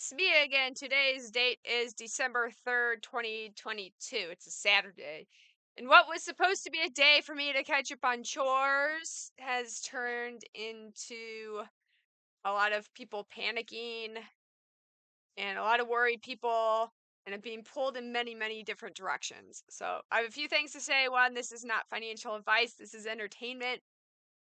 it's me again. Today's date is December 3rd, 2022. It's a Saturday. And what was supposed to be a day for me to catch up on chores has turned into a lot of people panicking and a lot of worried people, and I'm being pulled in many, many different directions. So I have a few things to say. One, this is not financial advice, this is entertainment.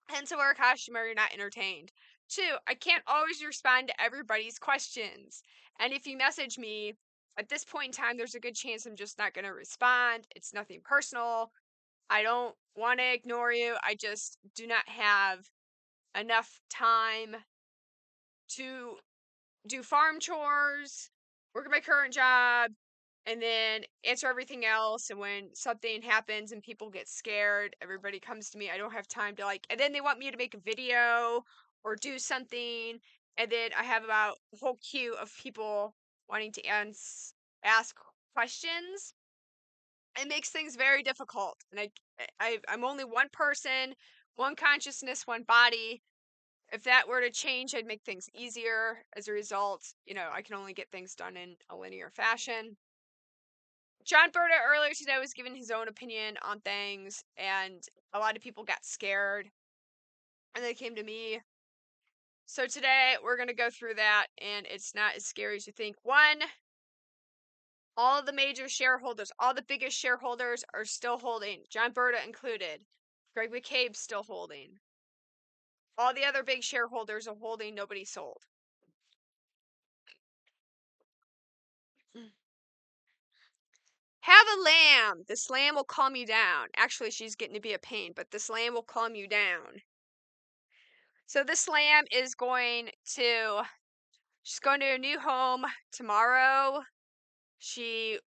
Hence, wear a costume or you're not entertained. Two, I can't always respond to everybody's questions. And if you message me, at this point in time, there's a good chance I'm just not going to respond. It's nothing personal. I don't want to ignore you. I just do not have enough time to do farm chores, work at my current job, and then answer everything else. And when something happens and people get scared, everybody comes to me. I don't have time to and then they want me to make a video or do something. And then I have about a whole queue of people wanting to ask questions. It makes things very difficult. And I'm only one person, one consciousness, one body. If that were to change, I'd make things easier. As a result, I can only get things done in a linear fashion. John Berta earlier today was giving his own opinion on things, and a lot of people got scared, and they came to me. So today, we're going to go through that, and it's not as scary as you think. One, all of the major shareholders, all the biggest shareholders are still holding, John Berta included. Greg McCabe's still holding. All the other big shareholders are holding, nobody sold. Have a lamb. This lamb will calm you down. Actually, she's getting to be a pain, but this lamb will calm you down. So this lamb is she's going to a new home tomorrow. They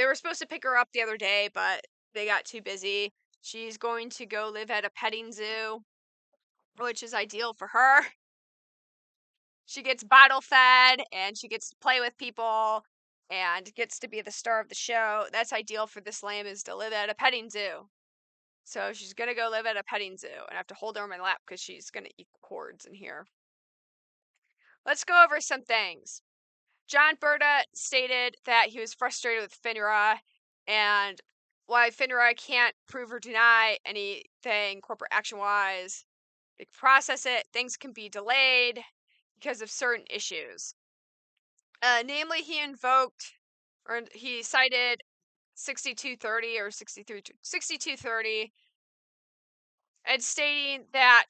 were supposed to pick her up the other day, but they got too busy. She's going to go live at a petting zoo, which is ideal for her. She gets bottle fed and she gets to play with people and gets to be the star of the show. That's ideal for this lamb, is to live at a petting zoo. So she's going to go live at a petting zoo, and I have to hold her on my lap because she's going to eat the cords in here. Let's go over some things. John Berta stated that he was frustrated with Finra, and why Finra can't prove or deny anything corporate action-wise. They process it, things can be delayed because of certain issues. Namely, he cited 6230 or 6230, and stating that,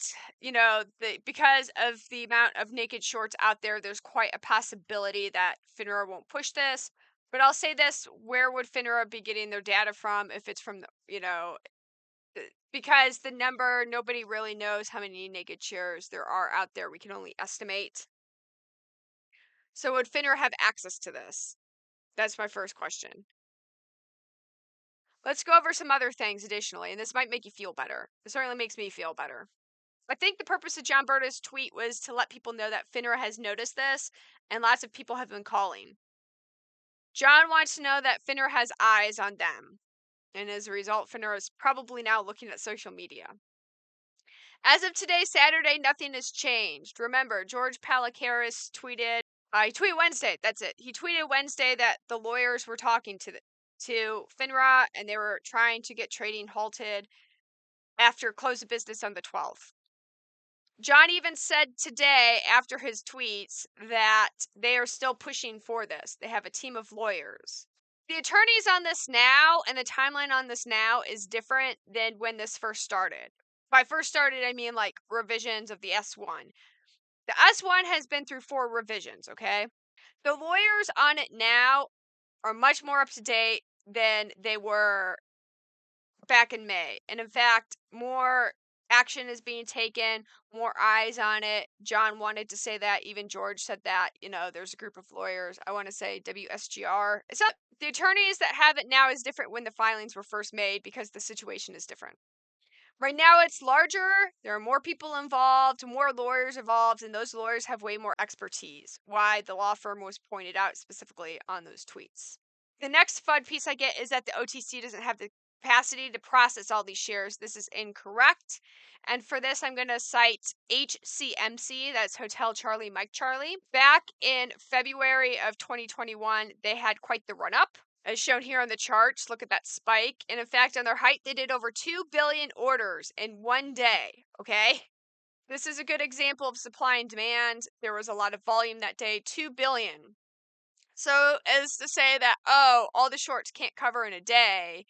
because of the amount of naked shorts out there, there's quite a possibility that Finra won't push this. But I'll say this, where would Finra be getting their data from if it's from, because the number, nobody really knows how many naked shares there are out there. We can only estimate. So would Finra have access to this? That's my first question. Let's go over some other things additionally, and this might make you feel better. It certainly makes me feel better. I think the purpose of John Berta's tweet was to let people know that Finra has noticed this, and lots of people have been calling. John wants to know that Finra has eyes on them, and as a result, Finra is probably now looking at social media. As of today, Saturday, nothing has changed. Remember, George Palikaris tweeted, he tweeted Wednesday, that's it. He tweeted Wednesday that the lawyers were talking to Finra, and they were trying to get trading halted after close of business on the 12th. John even said today, after his tweets, that they are still pushing for this. They have a team of lawyers. The attorneys on this now and the timeline on this now is different than when this first started. By first started, I mean like revisions of the S1. The S1 has been through 4 revisions, okay? The lawyers on it now are much more up to date than they were back in May. And in fact, more action is being taken, more eyes on it. John wanted to say that. Even George said that. There's a group of lawyers. I want to say WSGR. So the attorneys that have it now is different when the filings were first made because the situation is different. Right now it's larger. There are more people involved, more lawyers involved, and those lawyers have way more expertise. Why the law firm was pointed out specifically on those tweets. The next FUD piece I get is that the OTC doesn't have the capacity to process all these shares. This is incorrect. And for this, I'm going to cite HCMC, that's Hotel Charlie Mike Charlie. Back in February of 2021, they had quite the run up. As shown here on the charts, look at that spike. And in fact, on their height, they did over 2 billion orders in one day. Okay. This is a good example of supply and demand. There was a lot of volume that day, 2 billion. So as to say that, oh, all the shorts can't cover in a day,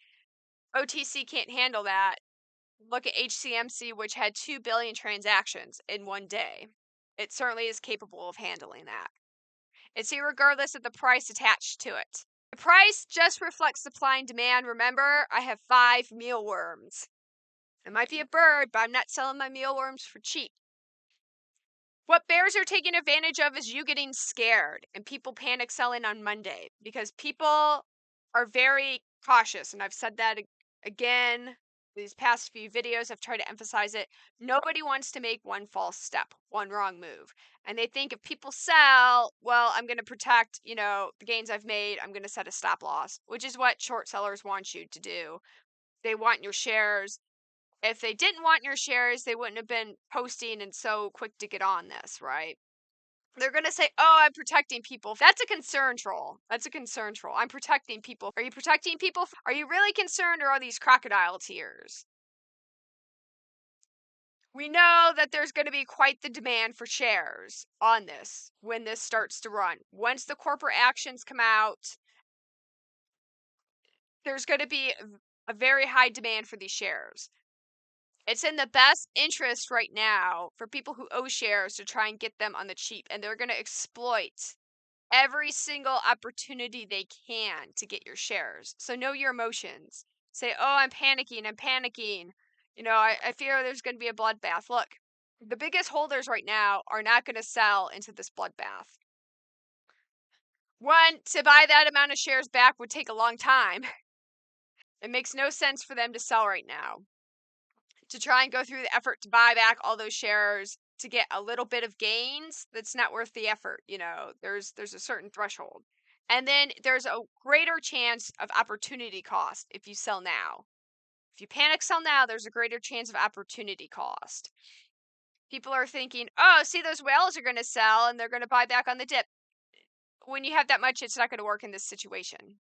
OTC can't handle that. Look at HCMC, which had 2 billion transactions in one day. It certainly is capable of handling that. It's irregardless of the price attached to it. The price just reflects supply and demand. Remember, I have 5 mealworms. It might be a bird, but I'm not selling my mealworms for cheap. What bears are taking advantage of is you getting scared and people panic selling on Monday because people are very cautious. And I've said that again these past few videos. I've tried to emphasize it. Nobody wants to make one false step, one wrong move. And they think if people sell, well, I'm going to protect, the gains I've made. I'm going to set a stop loss, which is what short sellers want you to do. They want your shares. If they didn't want your shares, they wouldn't have been posting and so quick to get on this, right? They're going to say, oh, I'm protecting people. That's a concern troll. That's a concern troll. I'm protecting people. Are you protecting people? Are you really concerned, or are these crocodile tears? We know that there's going to be quite the demand for shares on this when this starts to run. Once the corporate actions come out, there's going to be a very high demand for these shares. It's in the best interest right now for people who owe shares to try and get them on the cheap, and they're going to exploit every single opportunity they can to get your shares. So know your emotions. Say, oh, I'm panicking. I fear there's going to be a bloodbath. Look, the biggest holders right now are not going to sell into this bloodbath. One, to buy that amount of shares back would take a long time. It makes no sense for them to sell right now. To try and go through the effort to buy back all those shares to get a little bit of gains, that's not worth the effort. There's a certain threshold. And then there's a greater chance of opportunity cost if you sell now. If you panic sell now, there's a greater chance of opportunity cost. People are thinking, oh, see, those whales are going to sell and they're going to buy back on the dip. When you have that much, it's not going to work in this situation.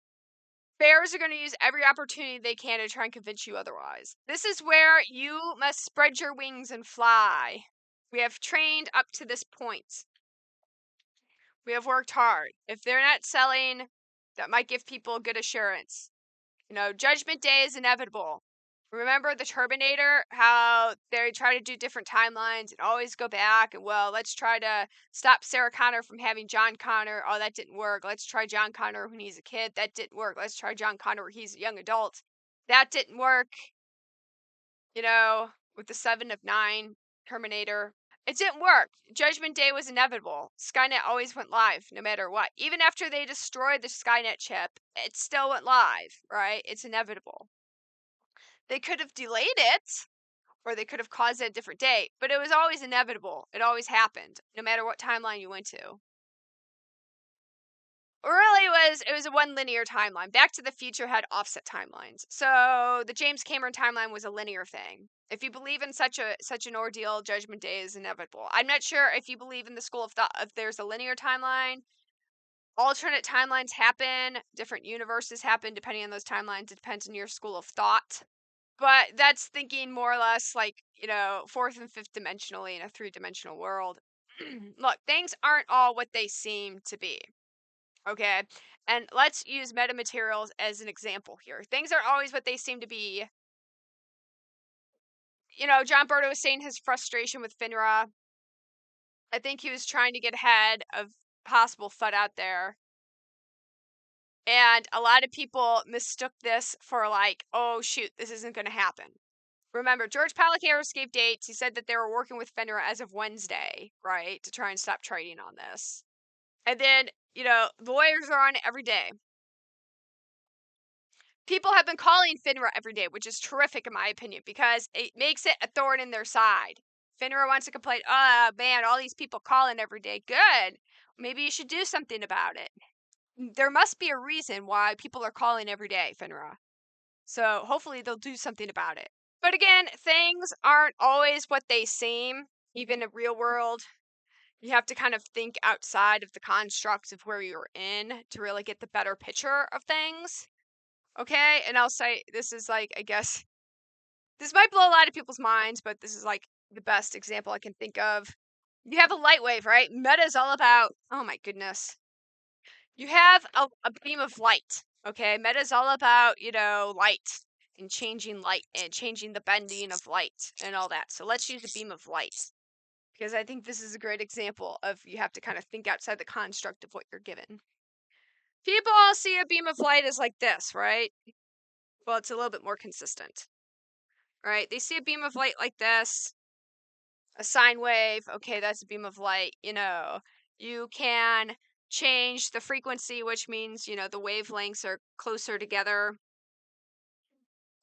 Bears are going to use every opportunity they can to try and convince you otherwise. This is where you must spread your wings and fly. We have trained up to this point. We have worked hard. If they're not selling, that might give people good assurance. Judgment Day is inevitable. Remember the Terminator, how they try to do different timelines and always go back and, well, let's try to stop Sarah Connor from having John Connor. Oh, that didn't work. Let's try John Connor when he's a kid. That didn't work. Let's try John Connor when he's a young adult. That didn't work. With the 7 of 9 Terminator. It didn't work. Judgment Day was inevitable. Skynet always went live, no matter what. Even after they destroyed the Skynet chip, it still went live, right? It's inevitable. They could have delayed it, or they could have caused it a different date, but it was always inevitable. It always happened, no matter what timeline you went to. Really, it was a one linear timeline. Back to the Future had offset timelines. So the James Cameron timeline was a linear thing. If you believe in such an ordeal, Judgment Day is inevitable. I'm not sure if you believe in the school of thought if there's a linear timeline. Alternate timelines happen, different universes happen depending on those timelines. It depends on your school of thought. But that's thinking more or less like, fourth and fifth dimensionally in a 3-dimensional world. Look, things aren't all what they seem to be. Okay? And let's use metamaterials as an example here. Things aren't always what they seem to be. John Berto was saying his frustration with Finra. I think he was trying to get ahead of possible FUD out there. And a lot of people mistook this for like, oh shoot, this isn't going to happen. Remember, George Palacaris gave dates. He said that they were working with Finra as of Wednesday, right, to try and stop trading on this. And then, the lawyers are on it every day. People have been calling Finra every day, which is terrific in my opinion, because it makes it a thorn in their side. Finra wants to complain, oh man, all these people calling every day. Good. Maybe you should do something about it. There must be a reason why people are calling every day, Finra. So hopefully they'll do something about it. But again, things aren't always what they seem, even in real world. You have to kind of think outside of the constructs of where you're in to really get the better picture of things. Okay, and I'll say this is like, I guess, this might blow a lot of people's minds, but this is like the best example I can think of. You have a light wave, right? Meta is all about, oh my goodness. You have a beam of light, okay? Meta is all about, light and changing light and changing the bending of light and all that. So let's use a beam of light because I think this is a great example of you have to kind of think outside the construct of what you're given. People all see a beam of light as like this, right? Well, it's a little bit more consistent, right? They see a beam of light like this, a sine wave. Okay, that's a beam of light. You can change the frequency, which means, the wavelengths are closer together,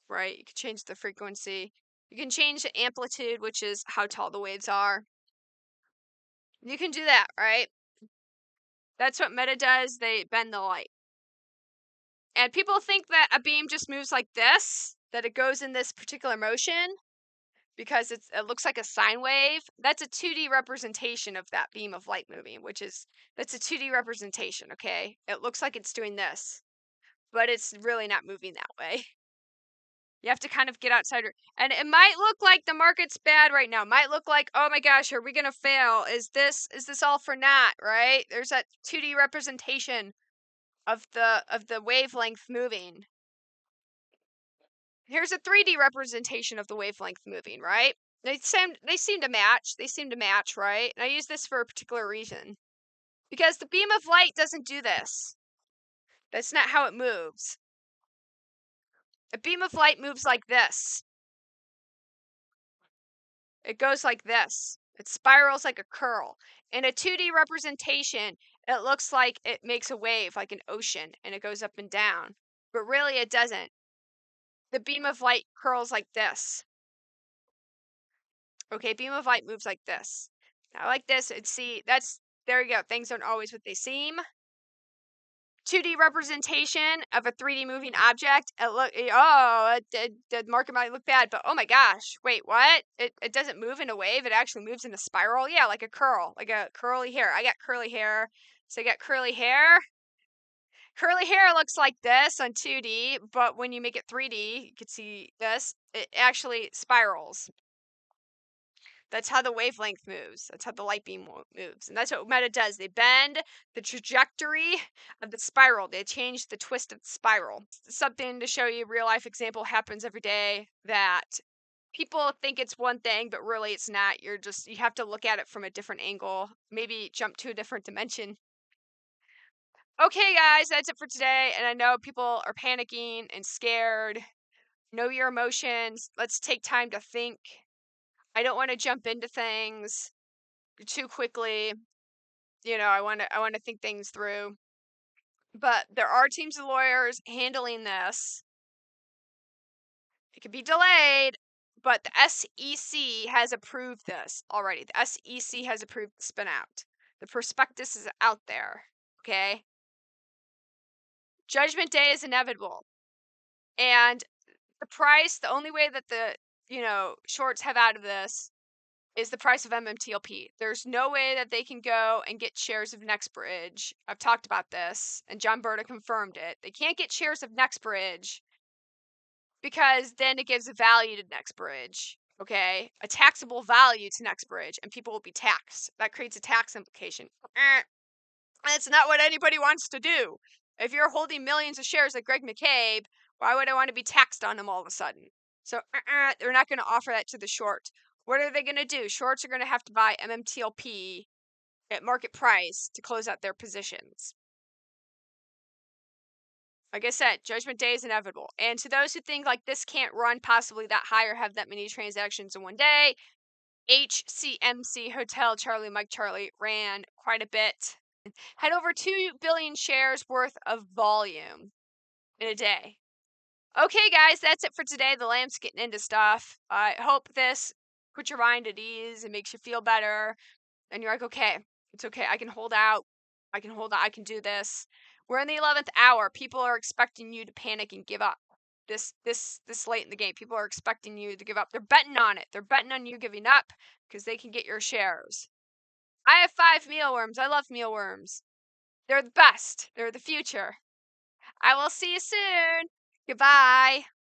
right? You can change the frequency. You can change the amplitude, which is how tall the waves are. You can do that, right? That's what Meta does. They bend the light. And people think that a beam just moves like this, that it goes in this particular motion because it looks like a sine wave. That's a 2D representation of that beam of light moving, that's a 2D representation, okay? It looks like it's doing this, but it's really not moving that way. You have to kind of get outside. And it might look like the market's bad right now. It might look like, oh my gosh, are we going to fail? Is this all for naught, right? There's that 2D representation of the wavelength moving. Here's a 3D representation of the wavelength moving, right? They seem to match. They seem to match, right? And I use this for a particular reason. Because the beam of light doesn't do this. That's not how it moves. A beam of light moves like this. It goes like this. It spirals like a curl. In a 2D representation, it looks like it makes a wave, like an ocean, and it goes up and down. But really, it doesn't. The beam of light curls like this. Okay, beam of light moves like this. Now, like this, there you go. Things aren't always what they seem. 2D representation of a 3D moving object. The market might look bad, but oh my gosh, wait, what? It doesn't move in a wave. It actually moves in a spiral. Yeah, like a curl, like a curly hair. I got curly hair, so I got curly hair. Curly hair looks like this on 2D, but when you make it 3D, you can see this. It actually spirals. That's how the wavelength moves. That's how the light beam moves. And that's what Meta does. They bend the trajectory of the spiral. They change the twist of the spiral. Something to show you, real life example happens every day that people think it's one thing, but really it's not. You have to look at it from a different angle. Maybe jump to a different dimension. Okay, guys, that's it for today. And I know people are panicking and scared. Know your emotions. Let's take time to think. I don't want to jump into things too quickly. I want to think things through. But there are teams of lawyers handling this. It could be delayed, but the SEC has approved this already. The SEC has approved the spin out. The prospectus is out there. Okay? Judgment Day is inevitable. And the only way that the, shorts have out of this is the price of MMTLP. There's no way that they can go and get shares of NextBridge. I've talked about this, and John Berta confirmed it. They can't get shares of NextBridge because then it gives a value to NextBridge, okay? A taxable value to NextBridge, and people will be taxed. That creates a tax implication. That's not what anybody wants to do. If you're holding millions of shares like Greg McCabe, why would I want to be taxed on them all of a sudden? So they're not going to offer that to the short. What are they going to do? Shorts are going to have to buy MMTLP at market price to close out their positions. Like I said, Judgment Day is inevitable. And to those who think like this can't run possibly that high or have that many transactions in one day, HCMC Hotel Charlie Mike Charlie ran quite a bit. Had over 2 billion shares worth of volume in a day. Okay, guys, that's it for today. The Lamb's getting into stuff. I hope this puts your mind at ease and makes you feel better. And you're like, okay, it's okay. I can hold out. I can do this. We're in the 11th hour. People are expecting you to panic and give up. this late in the game. People are expecting you to give up. They're betting on it. They're betting on you giving up because they can get your shares. I have 5 mealworms. I love mealworms. They're the best. They're the future. I will see you soon. Goodbye.